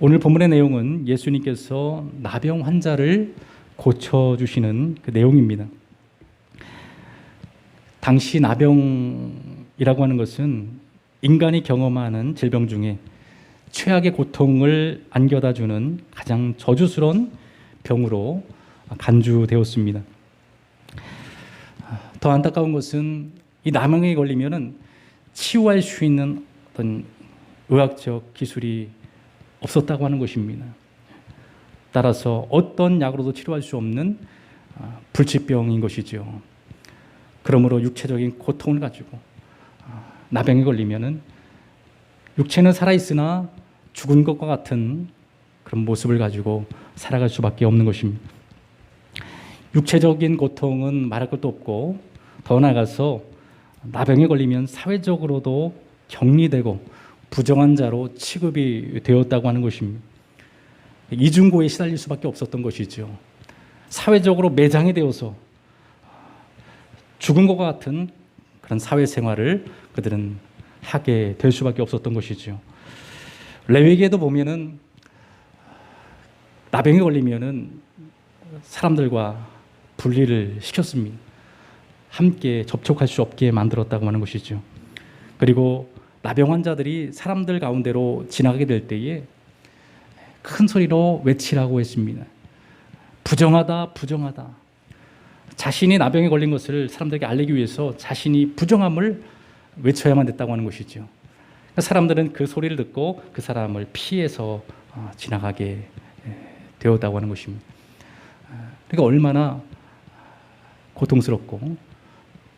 오늘 본문의 내용은 예수님께서 나병 환자를 고쳐주시는 그 내용입니다. 당시 나병이라고 하는 것은 인간이 경험하는 질병 중에 최악의 고통을 안겨다 주는 가장 저주스러운 병으로 간주되었습니다. 더 안타까운 것은 이 나병에 걸리면은 치유할 수 있는 어떤 의학적 기술이 없었다고 하는 것입니다. 따라서 어떤 약으로도 치료할 수 없는 불치병인 것이죠. 그러므로 육체적인 고통을 가지고 나병에 걸리면은 육체는 살아있으나 죽은 것과 같은 그런 모습을 가지고 살아갈 수밖에 없는 것입니다. 육체적인 고통은 말할 것도 없고 더 나아가서 나병에 걸리면 사회적으로도 격리되고 부정한 자로 취급이 되었다고 하는 것입니다. 이중고에 시달릴 수밖에 없었던 것이죠. 사회적으로 매장이 되어서 죽은 것과 같은 그런 사회생활을 그들은 하게 될 수밖에 없었던 것이죠. 레위기에도 보면은 나병에 걸리면은 사람들과 분리를 시켰습니다. 함께 접촉할 수 없게 만들었다고 하는 것이죠. 그리고 나병 환자들이 사람들 가운데로 지나가게 될 때에 큰 소리로 외치라고 했습니다. 부정하다, 부정하다. 자신이 나병에 걸린 것을 사람들에게 알리기 위해서 자신이 부정함을 외쳐야만 됐다고 하는 것이죠. 사람들은 그 소리를 듣고 그 사람을 피해서 지나가게 되었다고 하는 것입니다. 그러니까 얼마나 고통스럽고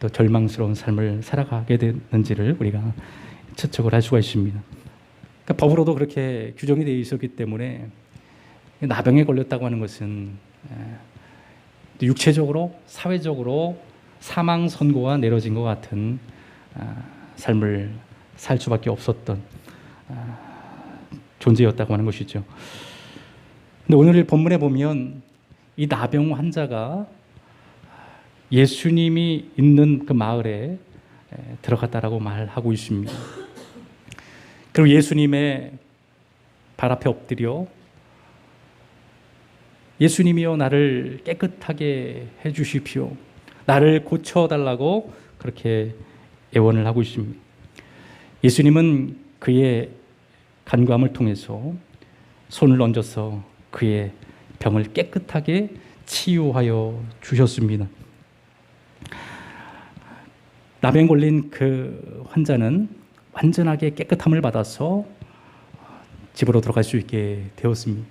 또 절망스러운 삶을 살아가게 되는지를 우리가 추측을 할 수가 있습니다. 그러니까 법으로도 그렇게 규정이 되어 있었기 때문에 나병에 걸렸다고 하는 것은 육체적으로 사회적으로 사망 선고가 내려진 것 같은 삶을 살 수밖에 없었던 존재였다고 하는 것이죠. 근데 오늘 본문에 보면 이 나병 환자가 예수님이 있는 그 마을에 들어갔다라고 말하고 있습니다. 그리고 예수님의 발 앞에 엎드려 예수님이여 나를 깨끗하게 해주십시오. 나를 고쳐달라고 그렇게 애원을 하고 있습니다. 예수님은 그의 간구함을 통해서 손을 얹어서 그의 병을 깨끗하게 치유하여 주셨습니다. 나병 걸린 그 환자는 완전하게 깨끗함을 받아서 집으로 들어갈 수 있게 되었습니다.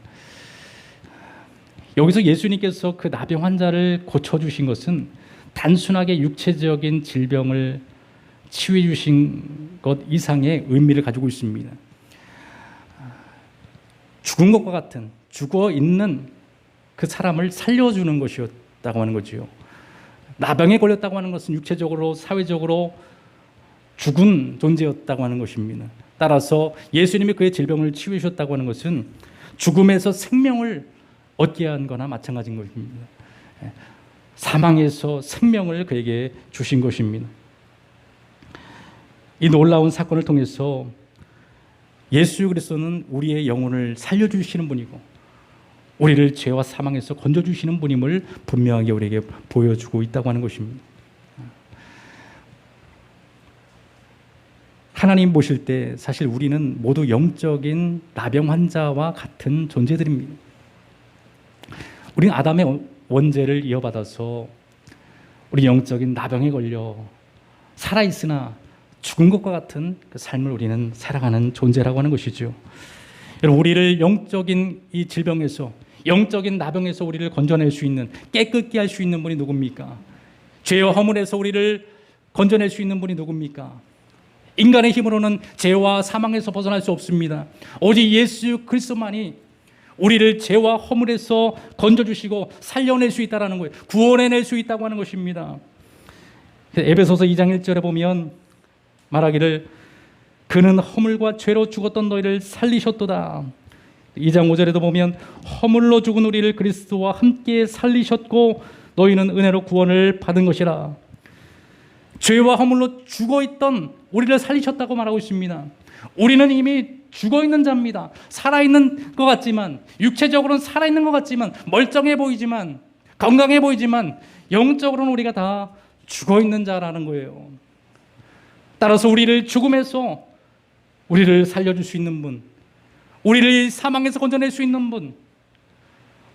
여기서 예수님께서 그 나병 환자를 고쳐주신 것은 단순하게 육체적인 질병을 치유해 주신 것 이상의 의미를 가지고 있습니다. 죽은 것과 같은 죽어 있는 그 사람을 살려주는 것이었다고 하는 거지요. 나병에 걸렸다고 하는 것은 육체적으로 사회적으로 죽은 존재였다고 하는 것입니다. 따라서 예수님이 그의 질병을 치유해 주셨다고 하는 것은 죽음에서 생명을 얻게 한 거나 마찬가지인 것입니다. 사망에서 생명을 그에게 주신 것입니다. 이 놀라운 사건을 통해서 예수 그리스도는 우리의 영혼을 살려주시는 분이고 우리를 죄와 사망에서 건져주시는 분임을 분명하게 우리에게 보여주고 있다고 하는 것입니다. 하나님 보실 때 사실 우리는 모두 영적인 나병 환자와 같은 존재들입니다. 우리는 아담의 원죄를 이어받아서 우리 영적인 나병에 걸려 살아있으나 죽은 것과 같은 그 삶을 우리는 살아가는 존재라고 하는 것이죠. 여러분, 우리를 영적인 이 질병에서 영적인 나병에서 우리를 건져낼 수 있는 깨끗게 할 수 있는 분이 누굽니까? 죄와 허물에서 우리를 건져낼 수 있는 분이 누굽니까? 인간의 힘으로는 죄와 사망에서 벗어날 수 없습니다. 오직 예수 그리스도만이 우리를 죄와 허물에서 건져주시고 살려낼 수 있다는 거예요. 구원해낼 수 있다고 하는 것입니다. 에베소서 2장 1절에 보면 말하기를 그는 허물과 죄로 죽었던 너희를 살리셨도다. 2장 5절에도 보면 허물로 죽은 우리를 그리스도와 함께 살리셨고 너희는 은혜로 구원을 받은 것이라. 죄와 허물로 죽어있던 우리를 살리셨다고 말하고 있습니다. 우리는 이미 죽어있는 자입니다. 살아있는 것 같지만, 육체적으로는 살아있는 것 같지만, 멀쩡해 보이지만, 건강해 보이지만 영적으로는 우리가 다 죽어있는 자라는 거예요. 따라서 우리를 죽음에서 우리를 살려줄 수 있는 분, 우리를 사망에서 건져낼 수 있는 분,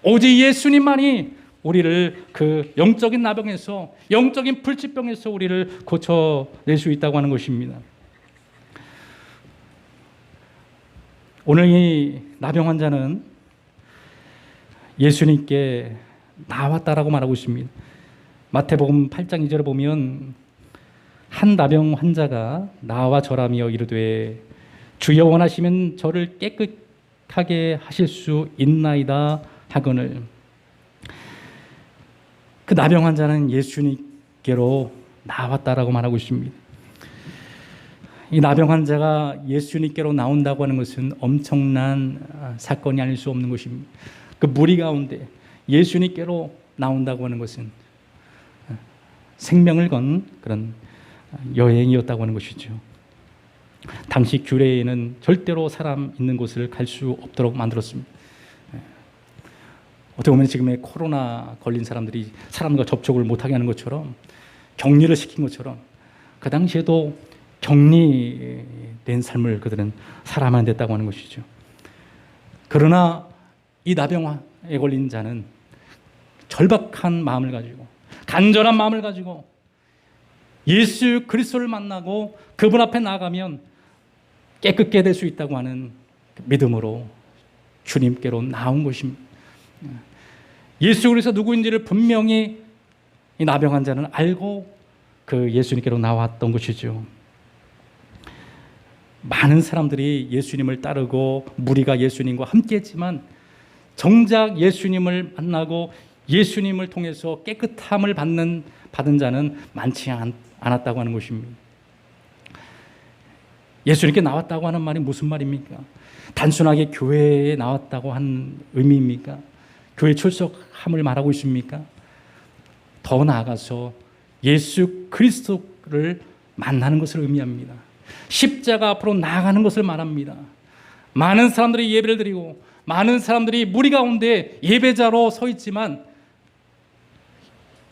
오직 예수님만이 우리를 그 영적인 나병에서, 영적인 불치병에서 우리를 고쳐낼 수 있다고 하는 것입니다. 오늘 이 나병 환자는 예수님께 나왔다라고 말하고 있습니다. 마태복음 8장 2절에 보면 한 나병 환자가 나와 절하며 이르되 주여 원하시면 저를 깨끗하게 하실 수 있나이다 하거늘. 그 나병 환자는 예수님께로 나왔다라고 말하고 있습니다. 이 나병 환자가 예수님께로 나온다고 하는 것은 엄청난 사건이 아닐 수 없는 것입니다. 그 무리 가운데 예수님께로 나온다고 하는 것은 생명을 건 그런 여행이었다고 하는 것이죠. 당시 규례에는 절대로 사람 있는 곳을 갈 수 없도록 만들었습니다. 어떻게 보면 지금의 코로나 걸린 사람들이 사람과 접촉을 못하게 하는 것처럼, 격리를 시킨 것처럼 그 당시에도 격리된 삶을 그들은 살아만 됐다고 하는 것이죠. 그러나 이 나병에 걸린 자는 절박한 마음을 가지고, 간절한 마음을 가지고 예수 그리스도를 만나고 그분 앞에 나가면 깨끗게 될 수 있다고 하는 믿음으로 주님께로 나온 것입니다. 예수 그리스도 누구인지를 분명히 이 나병 환자는 알고 그 예수님께로 나왔던 것이죠. 많은 사람들이 예수님을 따르고 무리가 예수님과 함께했지만 정작 예수님을 만나고 예수님을 통해서 깨끗함을 받은 자는 많지 않았다고 하는 것입니다. 예수님께 나왔다고 하는 말이 무슨 말입니까? 단순하게 교회에 나왔다고 한 의미입니까? 교회 출석함을 말하고 있습니까? 더 나아가서 예수 그리스도를 만나는 것을 의미합니다. 십자가 앞으로 나아가는 것을 말합니다. 많은 사람들이 예배를 드리고 많은 사람들이 무리 가운데 예배자로 서 있지만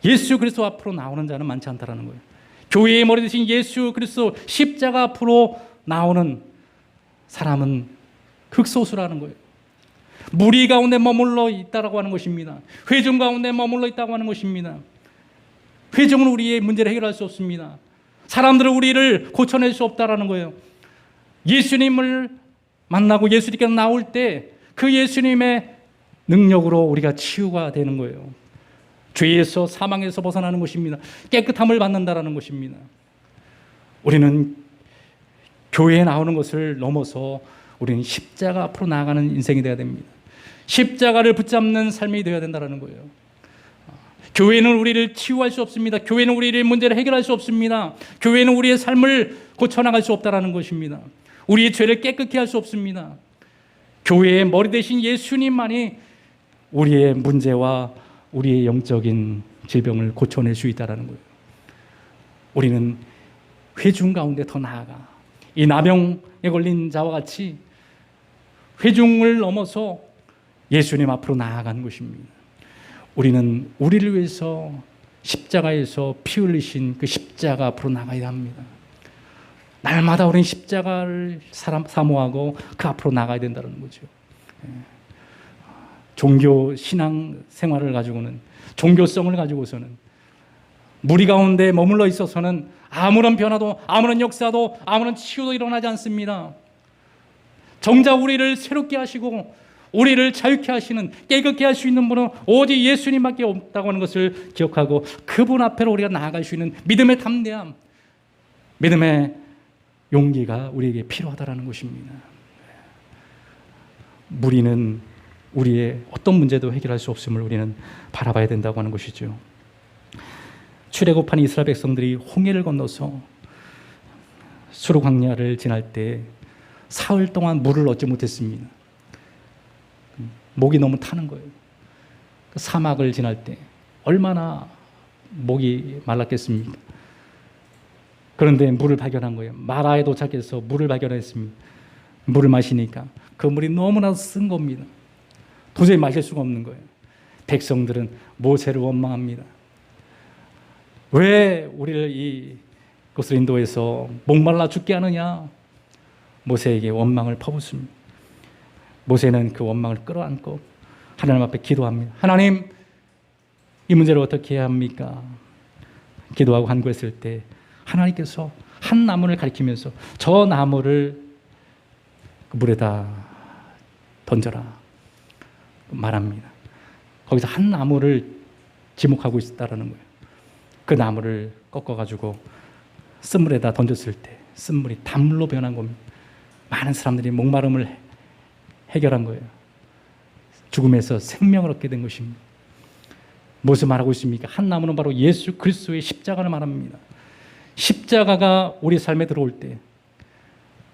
예수 그리스도 앞으로 나오는 자는 많지 않다라는 거예요. 교회의 머리 대신 예수 그리스도 십자가 앞으로 나오는 사람은 극소수라는 거예요. 무리 가운데 머물러 있다라고 하는 것입니다. 회중 가운데 머물러 있다고 하는 것입니다. 회중은 우리의 문제를 해결할 수 없습니다. 사람들은 우리를 고쳐낼 수 없다라는 거예요. 예수님을 만나고 예수님께 나올 때 그 예수님의 능력으로 우리가 치유가 되는 거예요. 죄에서, 사망에서 벗어나는 것입니다. 깨끗함을 받는다라는 것입니다. 우리는 교회에 나오는 것을 넘어서 우리는 십자가 앞으로 나아가는 인생이 되어야 됩니다. 십자가를 붙잡는 삶이 되어야 된다는 거예요. 교회는 우리를 치유할 수 없습니다. 교회는 우리의 문제를 해결할 수 없습니다. 교회는 우리의 삶을 고쳐나갈 수 없다는 것입니다. 우리의 죄를 깨끗게 할 수 없습니다. 교회의 머리 대신 예수님만이 우리의 문제와 우리의 영적인 질병을 고쳐낼 수 있다는 거예요. 우리는 회중 가운데 더 나아가 이 나병에 걸린 자와 같이 회중을 넘어서 예수님 앞으로 나아가는 것입니다. 우리는 우리를 위해서 십자가에서 피 흘리신 그 십자가 앞으로 나가야 합니다. 날마다 우리는 십자가를 사모하고 그 앞으로 나가야 된다는 거죠. 종교 신앙 생활을 가지고는, 종교성을 가지고서는, 무리 가운데 머물러 있어서는 아무런 변화도, 아무런 역사도, 아무런 치유도 일어나지 않습니다. 정작 우리를 새롭게 하시고 우리를 자유케 하시는, 깨끗게 할 수 있는 분은 오직 예수님밖에 없다고 하는 것을 기억하고 그분 앞으로 우리가 나아갈 수 있는 믿음의 담대함, 믿음의 용기가 우리에게 필요하다는 것입니다. 무리는 우리의 어떤 문제도 해결할 수 없음을 우리는 바라봐야 된다고 하는 것이죠. 출애굽한 이스라엘 백성들이 홍해를 건너서 수르 광야를 지날 때 사흘 동안 물을 얻지 못했습니다. 목이 너무 타는 거예요. 사막을 지날 때 얼마나 목이 말랐겠습니까? 그런데 물을 발견한 거예요. 마라에 도착해서 물을 발견했습니다. 물을 마시니까 그 물이 너무나 쓴 겁니다. 도저히 마실 수가 없는 거예요. 백성들은 모세를 원망합니다. 왜 우리를 이곳을 인도해서 목말라 죽게 하느냐? 모세에게 원망을 퍼붓습니다. 모세는 그 원망을 끌어안고 하나님 앞에 기도합니다. 하나님, 이 문제를 어떻게 해야 합니까? 기도하고 간구했을 때 하나님께서 한 나무를 가리키면서 저 나무를 물에다 던져라 말합니다. 거기서 한 나무를 지목하고 있다라는 거예요. 그 나무를 꺾어가지고 쓴물에다 던졌을 때 쓴물이 단물로 변한 겁니다. 많은 사람들이 목마름을 해결한 거예요. 죽음에서 생명을 얻게 된 것입니다. 무엇을 말하고 있습니까? 한 나무는 바로 예수 그리스도의 십자가를 말합니다. 십자가가 우리 삶에 들어올 때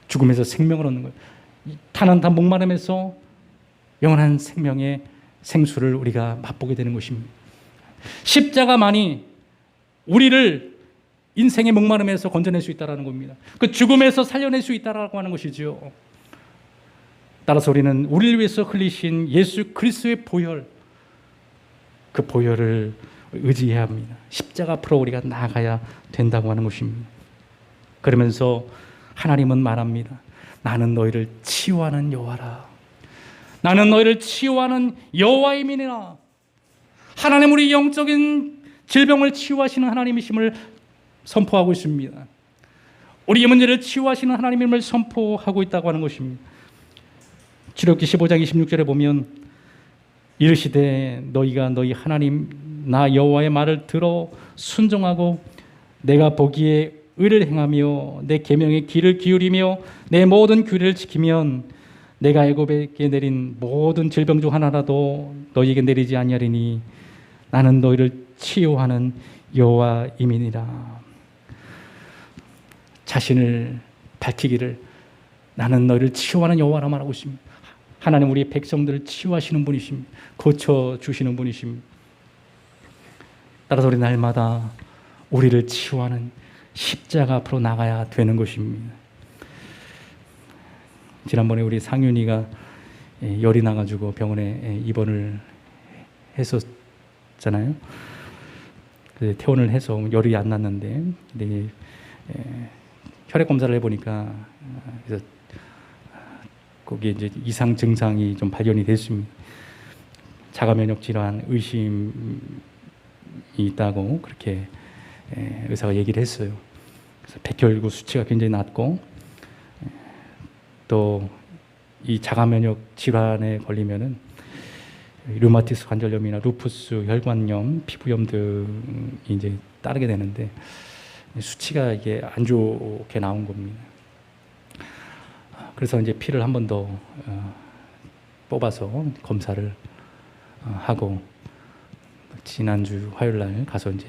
죽음에서 생명을 얻는 거예요. 타는 목마름에서 영원한 생명의 생수를 우리가 맛보게 되는 것입니다. 십자가만이 우리를 인생의 목마름에서 건져낼 수 있다는 겁니다. 그 죽음에서 살려낼 수 있다고 하는 것이죠. 따라서 우리는 우리를 위해서 흘리신 예수 그리스도의 보혈, 그 보혈을 의지해야 합니다. 십자가 앞으로 우리가 나아가야 된다고 하는 것입니다. 그러면서 하나님은 말합니다. 나는 너희를 치유하는 여호와라. 나는 너희를 치유하는 여호와임이니라. 하나님, 우리 영적인 질병을 치유하시는 하나님이심을 선포하고 있습니다. 우리의 문제를 치유하시는 하나님임을 선포하고 있다고 하는 것입니다. 출애굽기 15장 26절에 보면 이르시되 너희가 너희 하나님 나 여호와의 말을 들어 순종하고 내가 보기에 의를 행하며 내 계명의 귀를 기울이며 내 모든 규례를 지키면 내가 애굽에게 내린 모든 질병 중 하나라도 너희에게 내리지 아니하리니 나는 너희를 치유하는 여호와임이니라. 자신을 밝히기를 나는 너희를 치유하는 여호와라 말하고 있습니다. 하나님, 우리 백성들을 치유하시는 분이십니다. 고쳐주시는 분이십니다. 따라서 우리 날마다 우리를 치유하는 십자가 앞으로 나가야 되는 것입니다. 지난번에 우리 상윤이가 열이 나가지고 병원에 입원을 했었잖아요. 퇴원을 해서 열이 안 났는데 혈액 검사를 해보니까 그래서 거기에 이제 이상 증상이 좀 발견이 됐습니다. 자가 면역 질환 의심이 있다고 그렇게 의사가 얘기를 했어요. 그래서 백혈구 수치가 굉장히 낮고 또 이 자가 면역 질환에 걸리면은 류마티스 관절염이나 루푸스, 혈관염, 피부염 등이 이제 따르게 되는데 수치가 이게 안 좋게 나온 겁니다. 그래서 이제 피를 한 번 더 뽑아서 검사를 하고 지난주 화요일 날 가서 이제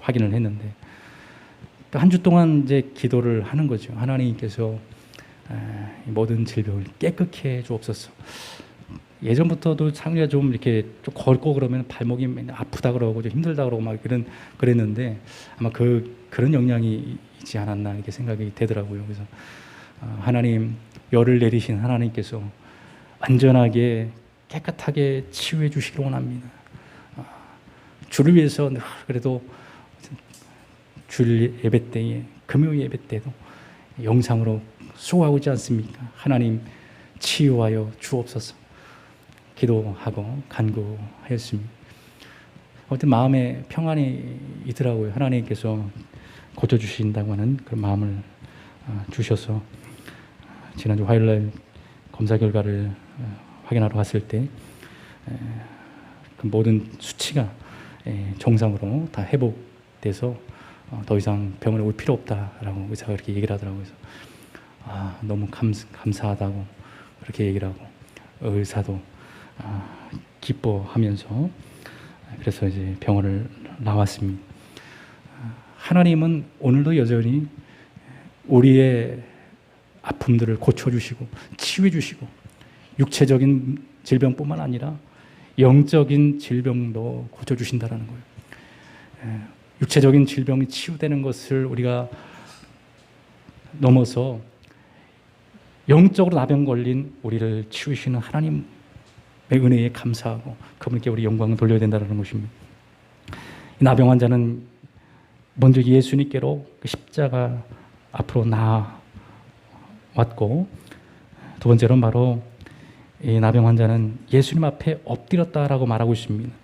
확인을 했는데 또 한 주 동안 이제 기도를 하는 거죠. 하나님께서 모든 질병을 깨끗게 해 주옵소서. 예전부터도 상리가 좀 이렇게 좀 걷고 그러면 발목이 아프다 그러고 좀 힘들다 그러고 막 그랬는데 아마 그런 영향이 있지 않았나 이렇게 생각이 되더라고요. 그래서 하나님, 열을 내리신 하나님께서 안전하게 깨끗하게 치유해 주시기를 원합니다. 주를 위해서 그래도 주일 예배 때에 금요 예배 때도 영상으로 수고하고 있지 않습니까? 하나님 치유하여 주옵소서 기도하고 간구하였습니다. 아무튼 마음에 평안이 있더라고요. 하나님께서 고쳐주신다고 하는 그런 마음을 주셔서 지난주 화요일날 검사 결과를 확인하러 갔을 때 그 모든 수치가 정상으로 다 회복돼서 더 이상 병원에 올 필요 없다라고 의사가 그렇게 얘기를 하더라고요. 그래서 너무 감사하다고 그렇게 얘기를 하고 의사도 기뻐하면서 그래서 이제 병원을 나왔습니다. 하나님은 오늘도 여전히 우리의 아픔들을 고쳐주시고 치유해주시고 육체적인 질병뿐만 아니라 영적인 질병도 고쳐주신다는 거예요. 육체적인 질병이 치유되는 것을 우리가 넘어서 영적으로 나병 걸린 우리를 치우시는 하나님의 은혜에 감사하고 그분께 우리 영광을 돌려야 된다는 것입니다. 이 나병 환자는 먼저 예수님께로 그 십자가 앞으로 나왔고, 두 번째로는 바로 이 나병 환자는 예수님 앞에 엎드렸다라고 말하고 있습니다.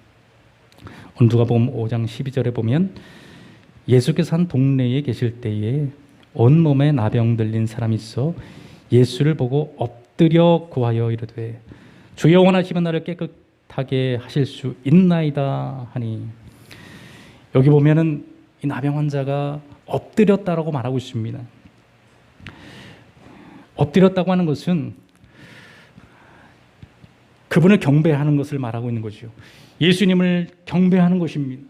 오늘 누가복음 5장 12절에 보면 예수께서 한 동네에 계실 때에 온몸에 나병 들린 사람이 있어 예수를 보고 엎드려 구하여 이르되 주여 원하시면 나를 깨끗하게 하실 수 있나이다 하니, 여기 보면은 이 나병 환자가 엎드렸다라고 말하고 있습니다. 엎드렸다고 하는 것은 그분을 경배하는 것을 말하고 있는 거죠. 예수님을 경배하는 것입니다.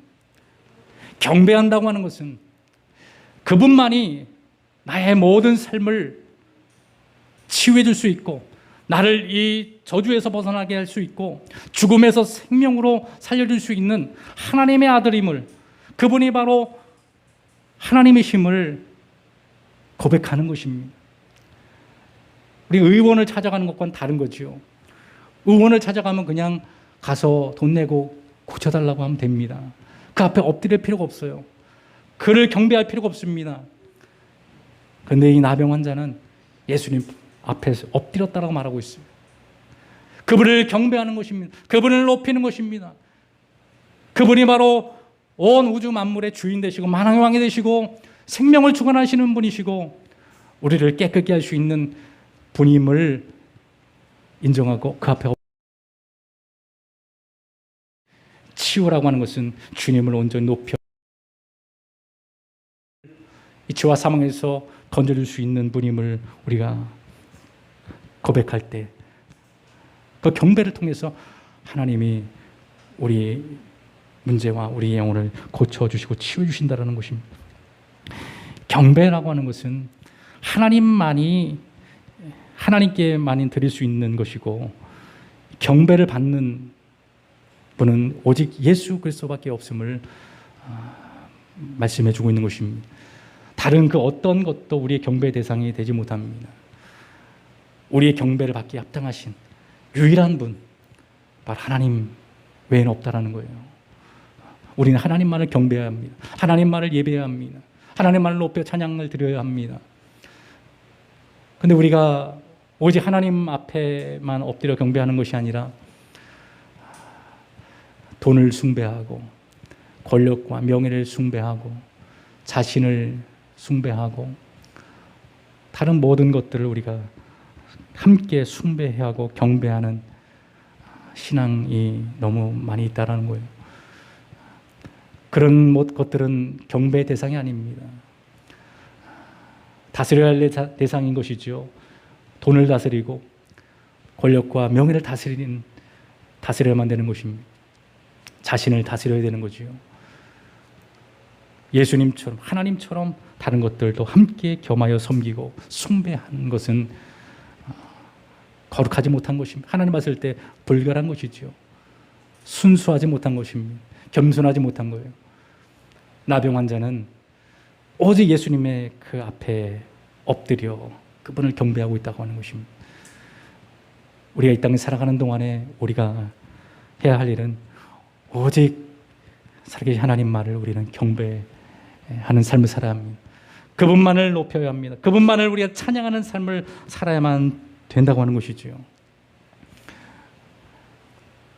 경배한다고 하는 것은 그분만이 나의 모든 삶을 치유해 줄 수 있고, 나를 이 저주에서 벗어나게 할 수 있고, 죽음에서 생명으로 살려줄 수 있는 하나님의 아들임을, 그분이 바로 하나님의 힘을 고백하는 것입니다. 우리 의원을 찾아가는 것과는 다른 거죠. 의원을 찾아가면 그냥 가서 돈 내고 고쳐달라고 하면 됩니다. 그 앞에 엎드릴 필요가 없어요. 그를 경배할 필요가 없습니다. 그런데 이 나병 환자는 예수님 앞에서 엎드렸다라고 말하고 있어요. 그분을 경배하는 것입니다. 그분을 높이는 것입니다. 그분이 바로 온 우주 만물의 주인 되시고 만왕의 왕이 되시고 생명을 주관하시는 분이시고 우리를 깨끗게 할 수 있는 분임을 인정하고 그 앞에 치유라고 하는 것은 주님을 온전히 높여 이 죄와 사망에서 건져줄 수 있는 분임을 우리가 고백할 때 그 경배를 통해서 하나님이 우리 문제와 우리 영혼을 고쳐주시고 치유해주신다는 것입니다. 경배라고 하는 것은 하나님께만 드릴 수 있는 것이고, 경배를 받는 분은 오직 예수 그리스도밖에 없음을 말씀해 주고 있는 것입니다. 다른 그 어떤 것도 우리의 경배 대상이 되지 못합니다. 우리의 경배를 받기에 합당하신 유일한 분, 바로 하나님 외에는 없다라는 거예요. 우리는 하나님만을 경배해야 합니다. 하나님만을 예배해야 합니다. 하나님만을 높여 찬양을 드려야 합니다. 그런데 우리가 오직 하나님 앞에만 엎드려 경배하는 것이 아니라 돈을 숭배하고 권력과 명예를 숭배하고 자신을 숭배하고 다른 모든 것들을 우리가 함께 숭배해야 하고 경배하는 신앙이 너무 많이 있다는 거예요. 그런 것들은 경배의 대상이 아닙니다. 다스려야 할 대상인 것이죠. 돈을 다스리고 권력과 명예를 다스려야만 되는 것입니다. 자신을 다스려야 되는 거지요. 예수님처럼 하나님처럼 다른 것들도 함께 겸하여 섬기고 숭배하는 것은 거룩하지 못한 것입니다. 하나님 봤을 때 불결한 것이지요. 순수하지 못한 것입니다. 겸손하지 못한 거예요. 나병 환자는 오직 예수님의 그 앞에 엎드려 그분을 경배하고 있다고 하는 것입니다. 우리가 이 땅에 살아가는 동안에 우리가 해야 할 일은 오직 살아계신 하나님만을 우리는 경배하는 삶을 살아야 합니다. 그분만을 높여야 합니다. 그분만을 우리가 찬양하는 삶을 살아야만 된다고 하는 것이지요.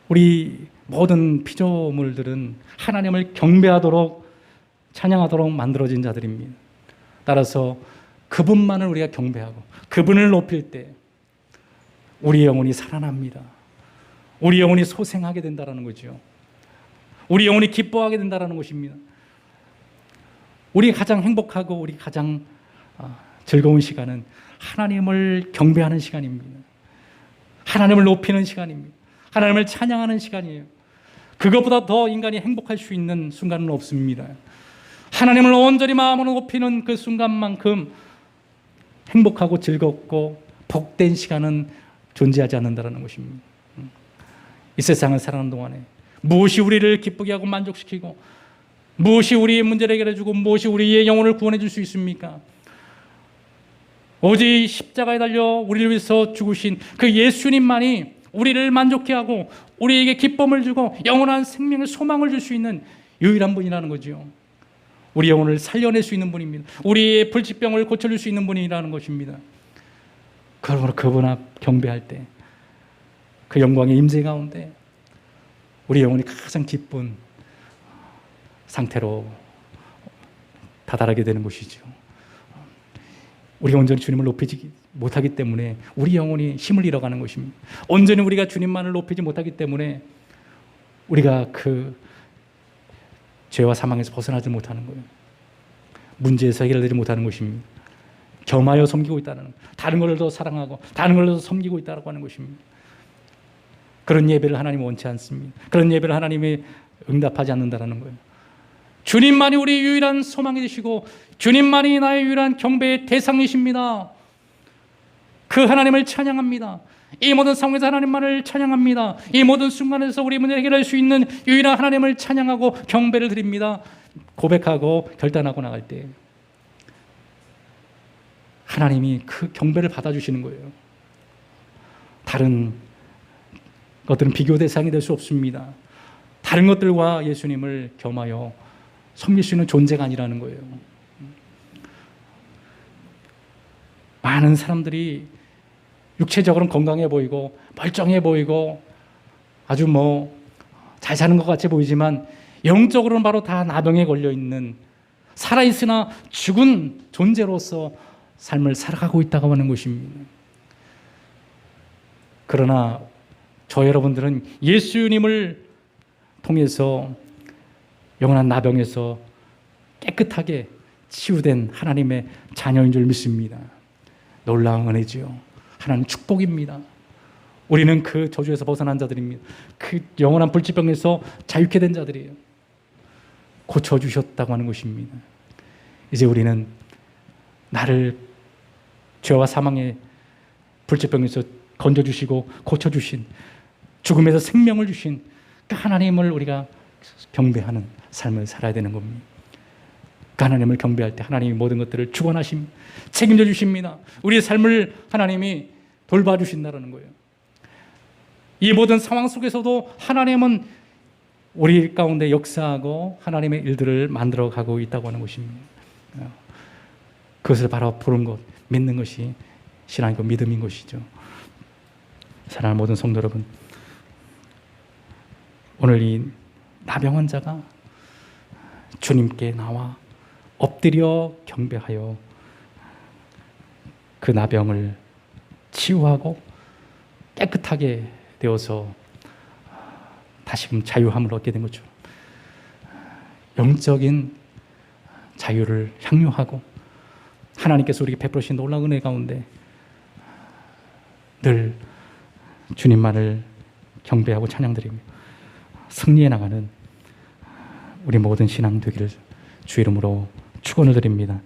우리 모든 피조물들은 하나님을 경배하도록 찬양하도록 만들어진 자들입니다. 따라서 그분만을 우리가 경배하고 그분을 높일 때 우리 영혼이 살아납니다. 우리 영혼이 소생하게 된다는 거죠. 우리 영혼이 기뻐하게 된다는 것입니다. 우리 가장 행복하고 우리 가장 즐거운 시간은 하나님을 경배하는 시간입니다. 하나님을 높이는 시간입니다. 하나님을 찬양하는 시간이에요. 그것보다 더 인간이 행복할 수 있는 순간은 없습니다. 하나님을 온전히 마음으로 높이는 그 순간만큼 행복하고 즐겁고 복된 시간은 존재하지 않는다는 것입니다. 이 세상을 살아가는 동안에 무엇이 우리를 기쁘게 하고 만족시키고 무엇이 우리의 문제를 해결해 주고 무엇이 우리의 영혼을 구원해 줄 수 있습니까? 오직 십자가에 달려 우리를 위해서 죽으신 그 예수님만이 우리를 만족해 하고 우리에게 기쁨을 주고 영원한 생명의 소망을 줄 수 있는 유일한 분이라는 거죠. 우리 영혼을 살려낼 수 있는 분입니다. 우리의 불치병을 고쳐줄 수 있는 분이라는 것입니다. 그러므로 그분 앞 경배할 때 그 영광의 임재 가운데 우리 영혼이 가장 기쁜 상태로 다다르게 되는 것이죠. 우리가 온전히 주님을 높이지 못하기 때문에 우리 영혼이 힘을 잃어가는 것입니다. 온전히 우리가 주님만을 높이지 못하기 때문에 우리가 그 죄와 사망에서 벗어나지 못하는 거예요. 문제에서 해결되지 못하는 것입니다. 겸하여 섬기고 있다는 것, 다른 것을 더 사랑하고 다른 것을 더 섬기고 있다고 하는 것입니다. 그런 예배를 하나님은 원치 않습니다. 그런 예배를 하나님이 응답하지 않는다는 거예요. 주님만이 우리 유일한 소망이 되시고 주님만이 나의 유일한 경배의 대상이십니다. 그 하나님을 찬양합니다. 이 모든 상황에서 하나님만을 찬양합니다. 이 모든 순간에서 우리 문제를 해결할 수 있는 유일한 하나님을 찬양하고 경배를 드립니다. 고백하고 결단하고 나갈 때 하나님이 그 경배를 받아주시는 거예요. 다른 것들은 비교 대상이 될 수 없습니다. 다른 것들과 예수님을 겸하여 섬길 수 있는 존재가 아니라는 거예요. 많은 사람들이 육체적으로는 건강해 보이고 멀쩡해 보이고 아주 잘 사는 것 같이 보이지만 영적으로는 바로 다 나병에 걸려 있는 살아있으나 죽은 존재로서 삶을 살아가고 있다고 하는 것입니다. 그러나 저 여러분들은 예수님을 통해서 영원한 나병에서 깨끗하게 치유된 하나님의 자녀인 줄 믿습니다. 놀라운 은혜지요. 하나님 축복입니다. 우리는 그 저주에서 벗어난 자들입니다. 그 영원한 불치병에서 자유케 된 자들이에요. 고쳐주셨다고 하는 것입니다. 이제 우리는 나를 죄와 사망의 불치병에서 건져주시고 고쳐주신 죽음에서 생명을 주신 그 하나님을 우리가 경배하는 삶을 살아야 되는 겁니다. 그 하나님을 경배할 때 하나님이 모든 것들을 주관하십니다. 책임져 주십니다. 우리의 삶을 하나님이 돌봐주신다는 거예요. 이 모든 상황 속에서도 하나님은 우리 가운데 역사하고 하나님의 일들을 만들어가고 있다고 하는 것입니다. 그것을 바로 보는 것, 믿는 것이 신앙이고 믿음인 것이죠. 사랑하는 모든 성도 여러분, 오늘 이 나병 환자가 주님께 나와 엎드려 경배하여 그 나병을 치유하고 깨끗하게 되어서 다시금 자유함을 얻게 된 거죠. 영적인 자유를 향유하고 하나님께서 우리에게 베풀으신 놀라운 은혜 가운데 늘 주님만을 경배하고 찬양드리며 승리해 나가는 우리 모든 신앙 되기를 주 이름으로 축원을 드립니다.